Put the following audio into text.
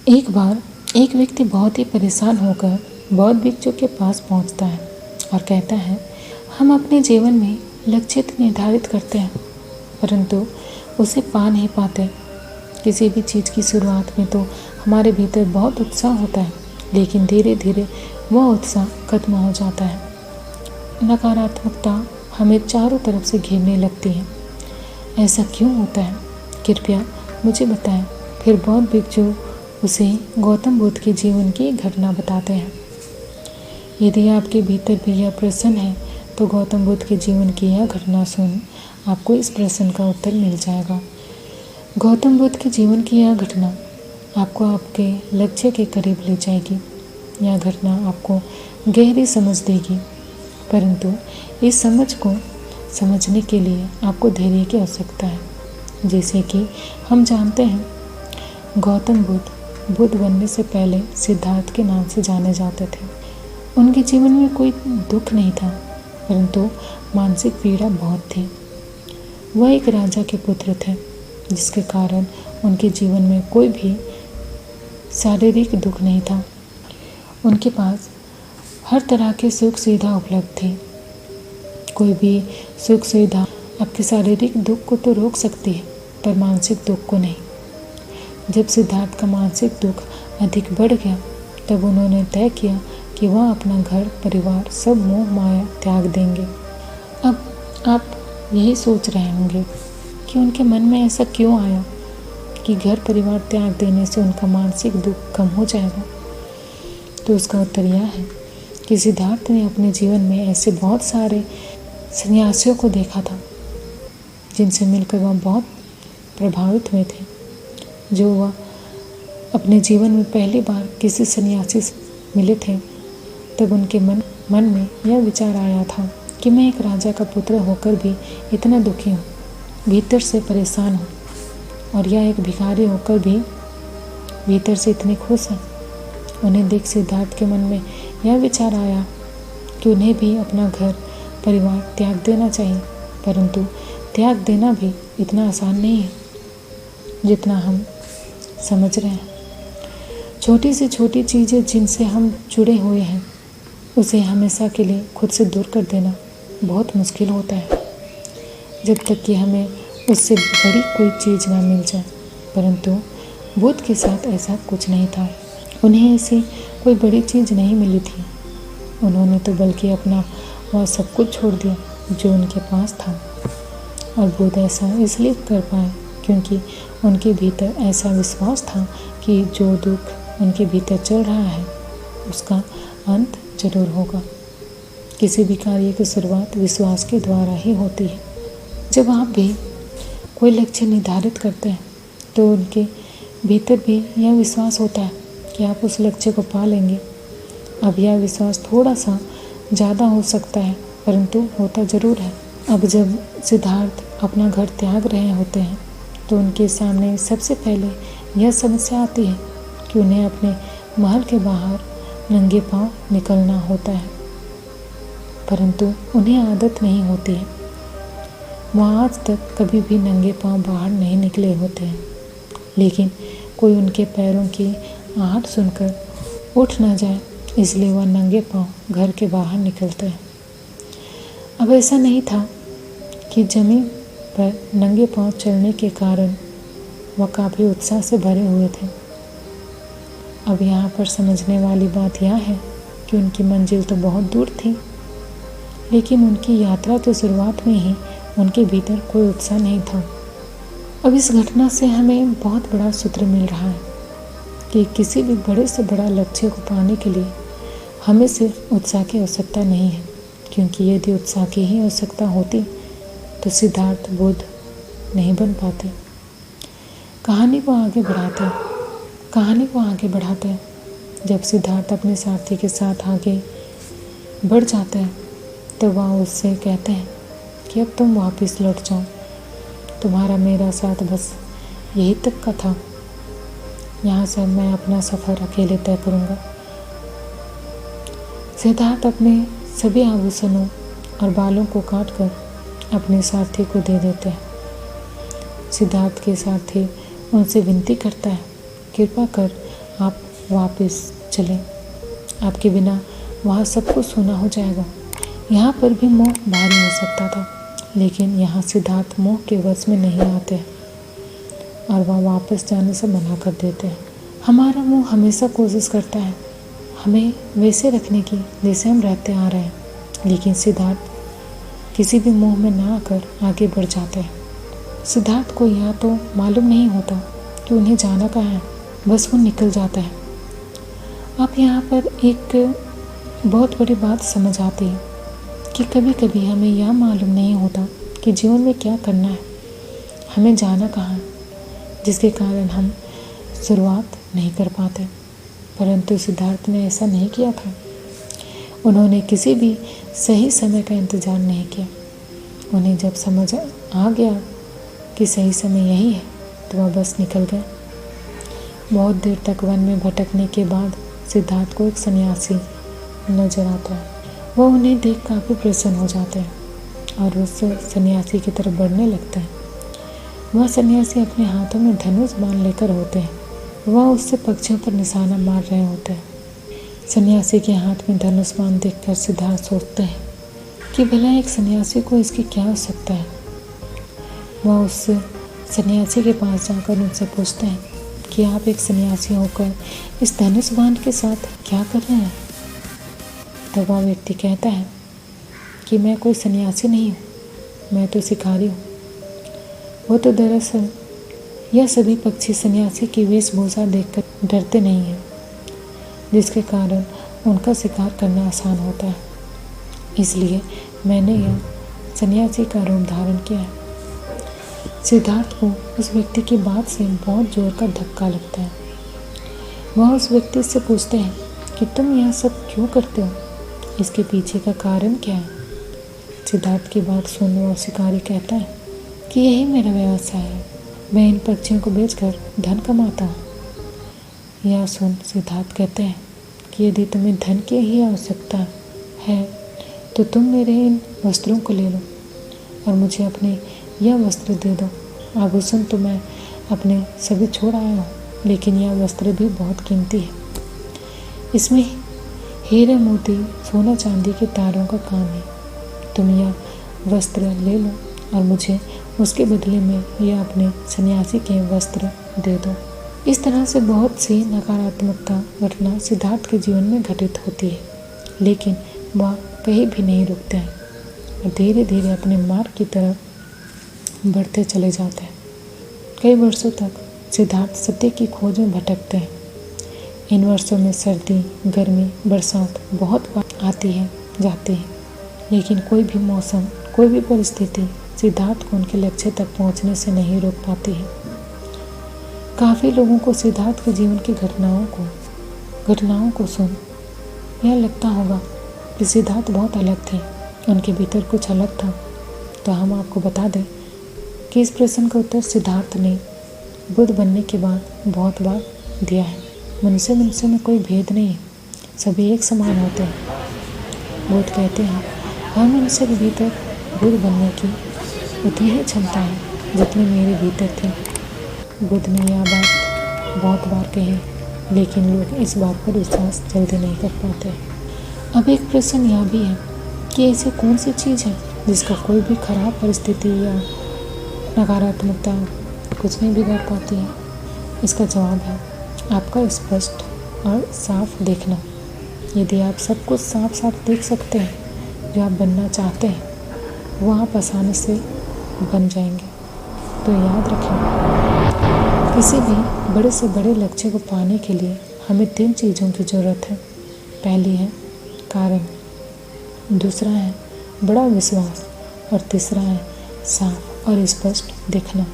एक बार एक व्यक्ति बहुत ही परेशान होकर बौद्ध भिक्षु के पास पहुंचता है और कहता है, हम अपने जीवन में लक्ष्य तो निर्धारित करते हैं परंतु उसे पा नहीं पाते। किसी भी चीज़ की शुरुआत में तो हमारे भीतर बहुत उत्साह होता है, लेकिन धीरे धीरे वह उत्साह खत्म हो जाता है। नकारात्मकता हमें चारों तरफ से घेरने लगती है। ऐसा क्यों होता है? कृपया मुझे बताएं। फिर बौद्ध भिक्षु उसे गौतम बुद्ध के जीवन की घटना बताते हैं। यदि आपके भीतर भी यह प्रश्न है तो गौतम बुद्ध के जीवन की यह घटना सुन आपको इस प्रश्न का उत्तर मिल जाएगा। गौतम बुद्ध के जीवन की यह घटना आपको आपके लक्ष्य के करीब ले जाएगी। यह घटना आपको गहरी समझ देगी, परंतु इस समझ को समझने के लिए आपको धैर्य की आवश्यकता है। जैसे कि हम जानते हैं, गौतम बुद्ध बनने से पहले सिद्धार्थ के नाम से जाने जाते थे। उनके जीवन में कोई दुख नहीं था, परंतु मानसिक पीड़ा बहुत थी। वह एक राजा के पुत्र थे, जिसके कारण उनके जीवन में कोई भी शारीरिक दुख नहीं था। उनके पास हर तरह की सुख सुविधा उपलब्ध थी। कोई भी सुख सुविधा आपके शारीरिक दुख को तो रोक सकती है, पर मानसिक दुख को नहीं। जब सिद्धार्थ का मानसिक दुख अधिक बढ़ गया, तब उन्होंने तय किया कि वह अपना घर परिवार सब मोह माया त्याग देंगे। अब आप यही सोच रहे होंगे कि उनके मन में ऐसा क्यों आया कि घर परिवार त्याग देने से उनका मानसिक दुख कम हो जाएगा। तो उसका उत्तर यह है कि सिद्धार्थ ने अपने जीवन में ऐसे बहुत सारे सन्यासियों को देखा था, जिनसे मिलकर वह बहुत प्रभावित हुए थे। जो वह अपने जीवन में पहली बार किसी सन्यासी से मिले थे, तब उनके मन में यह विचार आया था कि मैं एक राजा का पुत्र होकर भी इतना दुखी हूँ, भीतर से परेशान हूँ, और यह एक भिखारी होकर भी भीतर से इतने खुश हैं। उन्हें देख सिद्धार्थ के मन में यह विचार आया कि उन्हें भी अपना घर परिवार त्याग देना चाहिए, परंतु त्याग देना भी इतना आसान नहीं है जितना हम समझ रहे हैं। छोटी से छोटी चीज़ें जिनसे हम जुड़े हुए हैं, उसे हमेशा के लिए खुद से दूर कर देना बहुत मुश्किल होता है, जब तक कि हमें उससे बड़ी कोई चीज़ ना मिल जाए। परंतु बुद्ध के साथ ऐसा कुछ नहीं था। उन्हें ऐसी कोई बड़ी चीज़ नहीं मिली थी। उन्होंने तो बल्कि अपना वह सब कुछ छोड़ दिया जो उनके पास था। और बुद्ध ऐसा इसलिए कर पाए क्योंकि उनके भीतर ऐसा विश्वास था कि जो दुख उनके भीतर चल रहा है उसका अंत जरूर होगा। किसी भी कार्य की शुरुआत विश्वास के द्वारा ही होती है। जब आप भी कोई लक्ष्य निर्धारित करते हैं तो उनके भीतर भी यह विश्वास होता है कि आप उस लक्ष्य को पा लेंगे। अब यह विश्वास थोड़ा सा ज़्यादा हो सकता है, परंतु होता ज़रूर है। अब जब सिद्धार्थ अपना घर त्याग रहे होते हैं तो उनके सामने सबसे पहले यह समस्या आती है कि उन्हें अपने महल के बाहर नंगे पांव निकलना होता है, परंतु उन्हें आदत नहीं होती है। वह आज तक कभी भी नंगे पांव बाहर नहीं निकले होते हैं, लेकिन कोई उनके पैरों की आहट सुनकर उठ ना जाए, इसलिए वह नंगे पांव घर के बाहर निकलते हैं। अब ऐसा नहीं था कि जमीन पर नंगे पांव चलने के कारण वह काफ़ी उत्साह से भरे हुए थे। अब यहाँ पर समझने वाली बात यह है कि उनकी मंजिल तो बहुत दूर थी, लेकिन उनकी यात्रा तो शुरुआत में ही उनके भीतर कोई उत्साह नहीं था। अब इस घटना से हमें बहुत बड़ा सूत्र मिल रहा है कि किसी भी बड़े से बड़ा लक्ष्य को पाने के लिए हमें सिर्फ उत्साह की आवश्यकता नहीं है, क्योंकि यदि उत्साह की ही आवश्यकता होती तो सिद्धार्थ बुद्ध नहीं बन पाते। कहानी को आगे बढ़ाते हैं। जब सिद्धार्थ अपने साथी के साथ आगे बढ़ जाते हैं तो वह उससे कहते हैं कि अब तुम वापस लौट जाओ, तुम्हारा मेरा साथ बस यही तक का था, यहाँ से मैं अपना सफ़र अकेले तय करूँगा। सिद्धार्थ अपने सभी आभूषणों और बालों को काटकर अपने साथी को दे देते हैं। सिद्धार्थ के साथी उनसे विनती करता है, कृपा कर आप वापस चलें, आपके बिना वहाँ सब कुछ सूना हो जाएगा। यहाँ पर भी मोह भारी हो सकता था, लेकिन यहाँ सिद्धार्थ मोह के वश में नहीं आते और वह वापस जाने से मना कर देते हैं। हमारा मुंह हमेशा कोशिश करता है हमें वैसे रखने की जैसे हम रहते आ रहे हैं, लेकिन सिद्धार्थ किसी भी मोह में ना आकर आगे बढ़ जाते हैं। सिद्धार्थ को यह तो मालूम नहीं होता कि उन्हें जाना कहाँ है, बस वो निकल जाता है। अब यहाँ पर एक बहुत बड़ी बात समझ आती है कि कभी कभी हमें यह मालूम नहीं होता कि जीवन में क्या करना है, हमें जाना कहाँ है, जिसके कारण हम शुरुआत नहीं कर पाते। परंतु सिद्धार्थ ने ऐसा नहीं किया था। उन्होंने किसी भी सही समय का इंतज़ार नहीं किया। उन्हें जब समझ आ गया कि सही समय यही है तो वह बस निकल गए। बहुत देर तक वन में भटकने के बाद सिद्धार्थ को एक सन्यासी नजर आता है। वह उन्हें देख काफ़ी प्रसन्न हो जाते हैं और उस सन्यासी की तरफ बढ़ने लगते हैं। वह सन्यासी अपने हाथों में धनुष बाण लेकर होते हैं। वह उससे पक्षियों पर निशाना मार रहे होते हैं। सन्यासी के हाथ में धनुष बाण देखकर सिद्धार्थ सोचते हैं कि भला एक सन्यासी को इसकी क्या आवश्यकता है। वह उस सन्यासी के पास जाकर उनसे पूछते हैं कि आप एक सन्यासी होकर इस धनुष बाण के साथ क्या कर रहे हैं। तब वह व्यक्ति कहता है कि मैं कोई सन्यासी नहीं हूँ, मैं तो शिकारी हूँ। वो तो दरअसल यह सभी पक्षी सन्यासी की वेशभूषा देखकर डरते नहीं हैं, जिसके कारण उनका शिकार करना आसान होता है। इसलिए मैंने यह सन्यासी का रूप धारण किया है। सिद्धार्थ को उस व्यक्ति की बात से बहुत जोर का धक्का लगता है। वह उस व्यक्ति से पूछते हैं कि तुम यह सब क्यों करते हो, इसके पीछे का कारण क्या है। सिद्धार्थ की बात सुन वह शिकारी कहता है कि यही मेरा व्यवसाय है, मैं इन पक्षियों को बेचकर धन कमाता हूँ। यह सुन सिद्धार्थ कहते हैं कि यदि तुम्हें धन की ही आवश्यकता है तो तुम मेरे इन वस्त्रों को ले लो और मुझे अपने यह वस्त्र दे दो। आभूषण तो मैं अपने सभी छोड़ आया हूँ, लेकिन यह वस्त्र भी बहुत कीमती है। इसमें हीरे मोती सोना चांदी के तारों का काम है। तुम यह वस्त्र ले लो और मुझे उसके बदले में यह अपने सन्यासी के वस्त्र दे दो। इस तरह से बहुत सी नकारात्मकता घटना सिद्धार्थ के जीवन में घटित होती है, लेकिन वह कहीं भी नहीं रुकते हैं और धीरे धीरे अपने मार्ग की तरफ बढ़ते चले जाते हैं। कई वर्षों तक सिद्धार्थ सत्य की खोज में भटकते हैं। इन वर्षों में सर्दी, गर्मी, बरसात बहुत बार आती है जाती है, लेकिन कोई भी मौसम, कोई भी परिस्थिति सिद्धार्थ को उनके लक्ष्य तक पहुंचने से नहीं रोक पाती है। काफ़ी लोगों को सिद्धार्थ के जीवन की घटनाओं को सुन यह लगता होगा कि सिद्धार्थ बहुत अलग थे, उनके भीतर कुछ अलग था। तो हम आपको बता दें कि इस प्रश्न का उत्तर सिद्धार्थ ने बुद्ध बनने के बाद बहुत बार दिया है। मनुष्य में कोई भेद नहीं है, सभी एक समान होते हैं। बुद्ध कहते हैं हर मनुष्य के भीतर बुद्ध बनने की उतनी ही क्षमता है जितनी मेरे भीतर थी। बुद्ध ने यह बात बहुत बार कही, लेकिन लोग इस बात पर विश्वास जल्दी नहीं कर पाते। अब एक प्रश्न यह भी है कि ऐसी कौन सी चीज़ है जिसका कोई भी खराब परिस्थिति या नकारात्मकता कुछ नहीं बिगाड़ पाती है। इसका जवाब है आपका स्पष्ट और साफ देखना। यदि आप सब कुछ साफ साफ देख सकते हैं जो आप बनना चाहते हैं, वो आप आसानी से बन जाएंगे। तो याद रखें, किसी भी बड़े से बड़े लक्ष्य को पाने के लिए हमें 3 चीज़ों की ज़रूरत है। पहली है कारण, दूसरा है बड़ा विश्वास और तीसरा है साफ और स्पष्ट देखना।